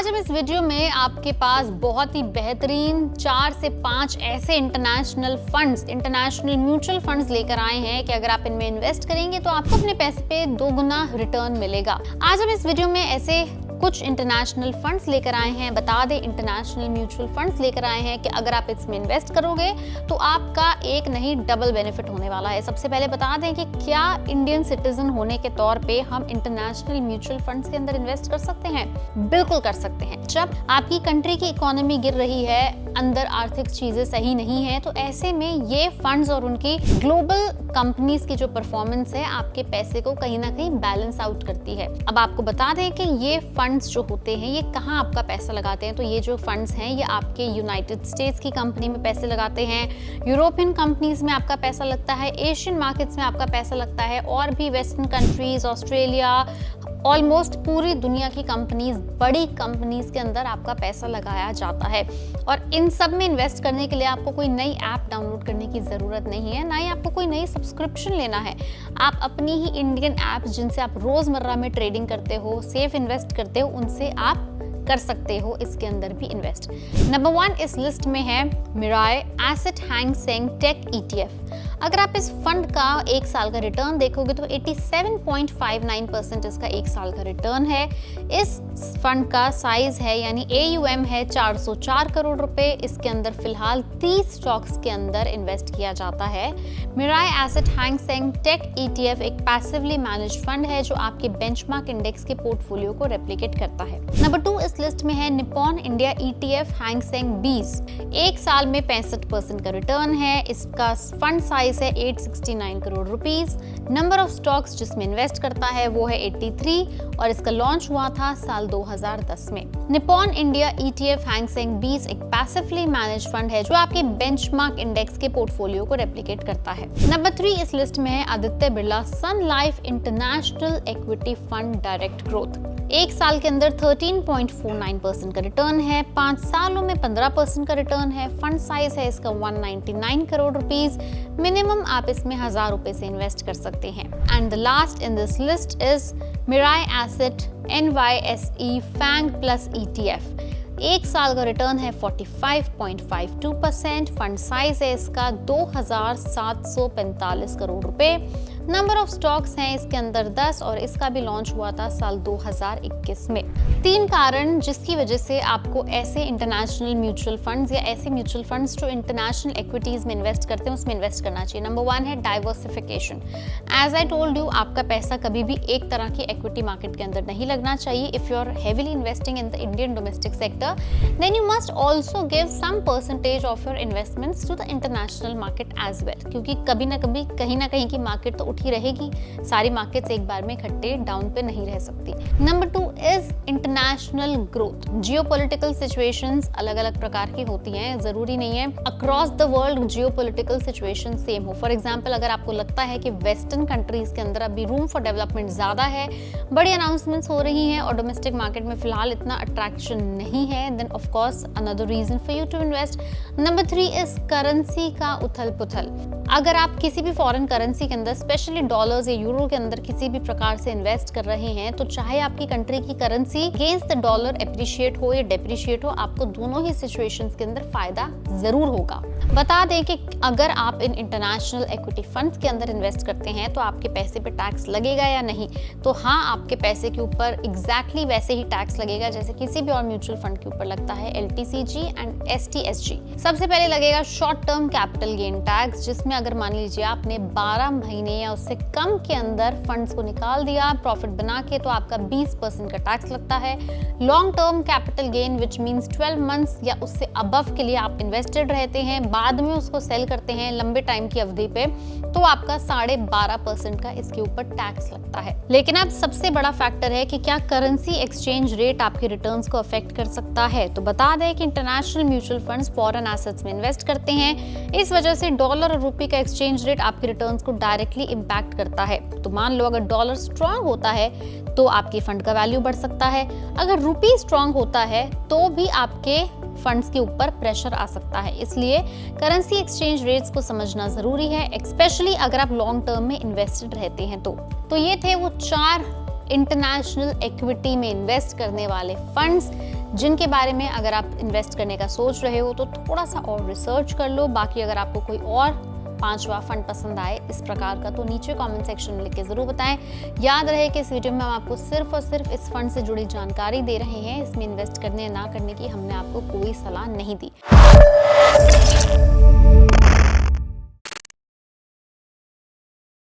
आज हम इस वीडियो में आपके पास बहुत ही बेहतरीन 4 से 5 ऐसे international funds, international mutual funds लेकर आए हैं कि अगर आप इनमें इन्वेस्ट करेंगे तो आपको अपने पैसे पे 2 गुना रिटर्न मिलेगा। आज हम इस वीडियो में ऐसे कुछ इंटरनेशनल फंड्स लेकर आए हैं, बता दें इंटरनेशनल म्यूचुअल फंड्स लेकर आए हैं कि अगर आप इसमें इन्वेस्ट करोगे तो आपका एक नहीं डबल बेनिफिट होने वाला है। सबसे पहले बता दें कि क्या इंडियन सिटीजन होने के तौर पे हम इंटरनेशनल म्यूचुअल फंड्स के अंदर इन्वेस्ट कर सकते हैं? बिल्कुल कर सकते हैं। जब आपकी कंट्री की इकोनॉमी गिर रही है, अंदर आर्थिक चीजें सही नहीं है, तो ऐसे में ये फंड्स और उनकी ग्लोबल कंपनीज की जो परफॉर्मेंस है आपके पैसे को कहीं ना कहीं बैलेंस आउट करती है। अब आपको बता दें कि ये फंड्स जो होते हैं ये कहाँ आपका पैसा लगाते हैं, तो ये जो फंड्स हैं ये आपके यूनाइटेड स्टेट्स की कंपनी में पैसे लगाते हैं, यूरोपियन कंपनीज में आपका पैसा लगता है, एशियन मार्केट्स में आपका पैसा लगता है, और भी वेस्टर्न कंट्रीज, ऑस्ट्रेलिया, ऑलमोस्ट पूरी दुनिया की कंपनीज, बड़ी कंपनीज के अंदर आपका पैसा लगाया जाता है। और इन सब में इन्वेस्ट करने के लिए आपको कोई नई ऐप डाउनलोड करने की ज़रूरत नहीं है, ना ही आपको कोई नई सब्सक्रिप्शन लेना है। आप अपनी ही इंडियन ऐप्स जिनसे आप रोज़मर्रा में ट्रेडिंग करते हो, सेफ इन्वेस्ट करते हो, उनसे आप कर सकते हो इसके अंदर भी इन्वेस्ट। नंबर 1 इस लिस्ट में है Mirae Asset Hang Seng tech ETF। अगर आप इस फंड का 1 साल का रिटर्न देखोगे तो 87.59% इसका 1 साल का रिटर्न है। इस फंड का साइज है यानी AUM है 404 करोड़ रुपए। इसके अंदर फिलहाल 30 स्टॉक्स के अंदर इन्वेस्ट किया जाता है। Mirae Asset Hang Seng tech ETF एक पैसिवली मैनेज फंड है जो आपके बेंचमार्क इंडेक्स के पोर्टफोलियो को रेप्लिकेट करता है। नंबर 2 इस लिस्ट में है Nippon India ETF Hang Seng 20। 1 साल में 65% का रिटर्न है। इसका फंड साइज है 869 crore rupees. Number of stocks जिसमें इन्वेस्ट करता है वो है 83 और इसका लॉन्च हुआ था साल 2010 में। Nippon India ETF Hang Seng 20 एक पैसिवली मैनेज फंड है जो आपके बेंचमार्क इंडेक्स के पोर्टफोलियो को रेप्लिकेट करता है। नंबर 3 इस लिस्ट में है Aditya Birla Sun Life international equity fund direct growth. 1 साल के अंदर 13.49% का रिटर्न है। 5 सालों में 15% का रिटर्न है। फंड साइज है इसका 199 करोड़ रुपीस। मिनिमम आप इसमें 1000 रुपए से इन्वेस्ट कर सकते हैं। And the last in this list is Mirae Asset NYSE FANG plus ETF। 1 साल का रिटर्न है 45.52%। फंड साइज है इसका 2745 करोड़ रुपए। नंबर ऑफ स्टॉक्स हैं इसके अंदर 10 और इसका भी लॉन्च हुआ था साल 2021 में। 3 कारण जिसकी वजह से आपको ऐसे इंटरनेशनल म्यूचुअल फंड्स या ऐसे म्यूचुअल फंड्स जो इंटरनेशनल इक्विटीज में इन्वेस्ट करते हैं उसमें इन्वेस्ट करना चाहिए। नंबर 1 है diversification. As I told you, आपका पैसा कभी भी एक तरह की इक्विटी मार्केट के अंदर नहीं लगना चाहिए। If you are heavily investing in the Indian domestic sector, then you must also give some percentage of your investments to the international market as well, क्योंकि कभी ना कभी कहीं ना कहीं की मार्केट तो उठी रहेगी। सारी मार्केट्स एक बार में इकट्ठे डाउन पे नहीं रह सकती। Number 2 is international growth. Geopolitical situations अलग अलग प्रकार की होती हैं, जरूरी नहीं है across the world geopolitical situation same हो। फॉर एग्जाम्पल, अगर आपको लगता है कि वेस्टर्न कंट्रीज के अंदर अभी रूम फॉर डेवलपमेंट ज्यादा है, बड़ी अनाउंसमेंट्स हो रही हैं और डोमेस्टिक मार्केट में फिलहाल इतना अट्रैक्शन नहीं है, then of course another reason for you to invest. Number 3 is currency का उथल पुथल। अगर आप किसी भी फॉरेन करेंसी के अंदर, स्पेशली डॉलर्स या यूरो के अंदर किसी भी प्रकार से इन्वेस्ट कर रहे हैं, तो चाहे आपकी कंट्री की currency against the dollar appreciate हो या डेप्रिशिएट हो, आपको दोनों ही सिचुएशंस के अंदर फायदा जरूर होगा। बता दें कि अगर आप इन इंटरनेशनल इक्विटी फंड्स के अंदर इन्वेस्ट करते हैं तो आपके पैसे पे टैक्स लगेगा या नहीं, तो हाँ, आपके पैसे के ऊपर एग्जैक्टली वैसे ही टैक्स लगेगा जैसे किसी भी और म्यूचुअल फंड के ऊपर लगता है, LTCG एंड STSG। सबसे पहले लगेगा short term capital gain tax, जिसमें अगर मान लीजिए आपने 12 महीने या उससे कम के अंदर फंड्स को निकाल दिया प्रॉफिट बना के, तो आपका 20% का टैक्स लगता है। Long term capital gain which means 12 months या उससे अबव के लिए आप इन्वेस्टेड रहते हैं, बाद में उसको सेल करते हैं लंबे टाइम की अवधि पे, तो आपका 12.5% का इसके ऊपर टैक्स लगता है। लेकिन अब सबसे बड़ा फैक्टर है कि क्या करेंसी एक्सचेंज रेट आपके रिटर्न्स को अफेक्ट कर सकता है। तो बता दें कि international mutual funds foreign assets में इन्वेस्ट करते हैं, इस वजह से डॉलर और रुपए का एक्सचेंज रेट आपके रिटर्न्स को डायरेक्टली इंपैक्ट करता है। तो मान लो अगर डॉलर स्ट्रांग होता है तो आपके फंड का वैल्यू बढ़ सकता है, अगर रुपी स्ट्रांग होता है तो भी आपके फंड्स के ऊपर प्रेशर आ सकता है। इसलिए करेंसी एक्सचेंज रेट्स को समझना जरूरी है, स्पेशली अगर आप लॉन्ग टर्म में इन्वेस्टेड रहते हैं तो ये थे वो 4 इंटरनेशनल इक्विटी में इन्वेस्ट करने वाले फंड्स जिनके बारे में अगर आप इन्वेस्ट करने का सोच रहे हो तो थोड़ा सा और रिसर्च कर लो। बाकी अगर आपको कोई और 5वां फंड पसंद आए इस प्रकार का तो नीचे कमेंट सेक्शन में लिख के ज़रूर बताएं। याद रहे कि इस वीडियो में हम आपको सिर्फ और सिर्फ इस फंड से जुड़ी जानकारी दे रहे हैं, इसमें इन्वेस्ट करने ना करने की हमने आपको कोई सलाह नहीं दी।